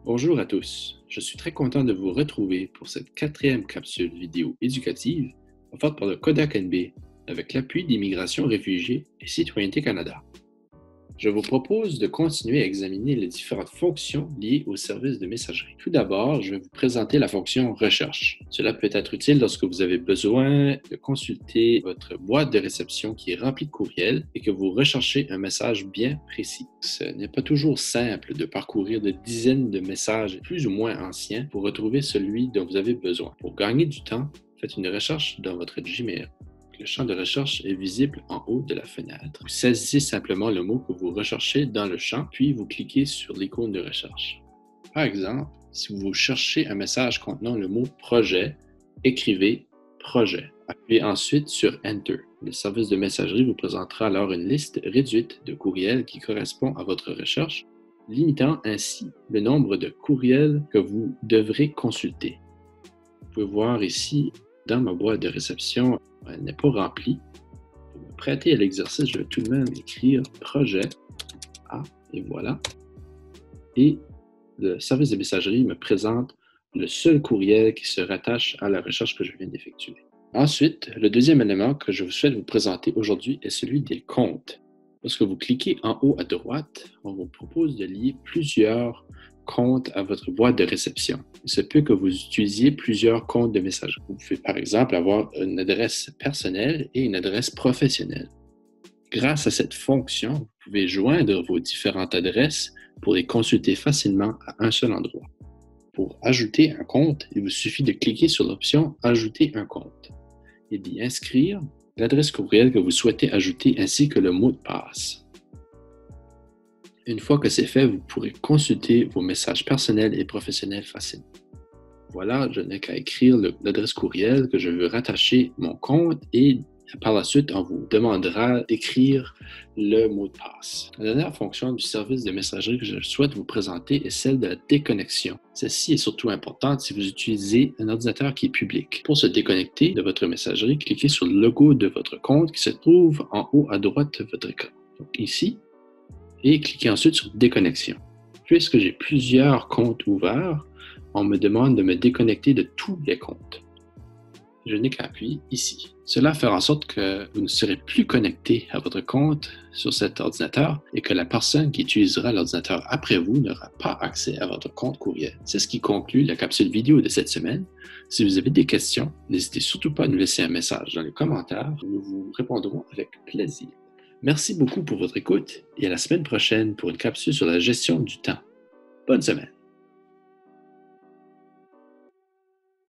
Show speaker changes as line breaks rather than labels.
Bonjour à tous, je suis très content de vous retrouver pour cette quatrième capsule vidéo éducative offerte par le Kodak NB avec l'appui d'Immigration Réfugiés et Citoyenneté Canada. Je vous propose de continuer à examiner les différentes fonctions liées au service de messagerie. Tout d'abord, je vais vous présenter la fonction recherche. Cela peut être utile lorsque vous avez besoin de consulter votre boîte de réception qui est remplie de courriels et que vous recherchez un message bien précis. Ce n'est pas toujours simple de parcourir des dizaines de messages plus ou moins anciens pour retrouver celui dont vous avez besoin. Pour gagner du temps, faites une recherche dans votre Gmail. Le champ de recherche est visible en haut de la fenêtre. Vous saisissez simplement le mot que vous recherchez dans le champ, puis vous cliquez sur l'icône de recherche. Par exemple, si vous cherchez un message contenant le mot « projet », écrivez « projet ». Appuyez ensuite sur « Enter ». Le service de messagerie vous présentera alors une liste réduite de courriels qui correspond à votre recherche, limitant ainsi le nombre de courriels que vous devrez consulter. Vous pouvez voir ici, dans ma boîte de réception, elle n'est pas remplie. Pour me prêter à l'exercice, je vais tout de même écrire projet A et voilà. Et le service de messagerie me présente le seul courriel qui se rattache à la recherche que je viens d'effectuer. Ensuite, le deuxième élément que je souhaite vous présenter aujourd'hui est celui des comptes. Lorsque vous cliquez en haut à droite, on vous propose de lier plusieurs comptes à votre boîte de réception. Il se peut que vous utilisiez plusieurs comptes de messagerie. Vous pouvez par exemple avoir une adresse personnelle et une adresse professionnelle. Grâce à cette fonction, vous pouvez joindre vos différentes adresses pour les consulter facilement à un seul endroit. Pour ajouter un compte, il vous suffit de cliquer sur l'option « Ajouter un compte » et d'y inscrire l'adresse courriel que vous souhaitez ajouter ainsi que le mot de passe. Une fois que c'est fait, vous pourrez consulter vos messages personnels et professionnels facilement. Voilà, je n'ai qu'à écrire l'adresse courriel que je veux rattacher mon compte et par la suite, on vous demandera d'écrire le mot de passe. La dernière fonction du service de messagerie que je souhaite vous présenter est celle de la déconnexion. Celle-ci est surtout importante si vous utilisez un ordinateur qui est public. Pour se déconnecter de votre messagerie, cliquez sur le logo de votre compte qui se trouve en haut à droite de votre écran. Donc ici, et cliquez ensuite sur déconnexion. Puisque j'ai plusieurs comptes ouverts, on me demande de me déconnecter de tous les comptes. Je n'ai qu'à appuyer ici. Cela fera en sorte que vous ne serez plus connecté à votre compte sur cet ordinateur et que la personne qui utilisera l'ordinateur après vous n'aura pas accès à votre compte courriel. C'est ce qui conclut la capsule vidéo de cette semaine. Si vous avez des questions, n'hésitez surtout pas à nous laisser un message dans les commentaires. Nous vous répondrons avec plaisir. Merci beaucoup pour votre écoute et à la semaine prochaine pour une capsule sur la gestion du temps. Bonne semaine!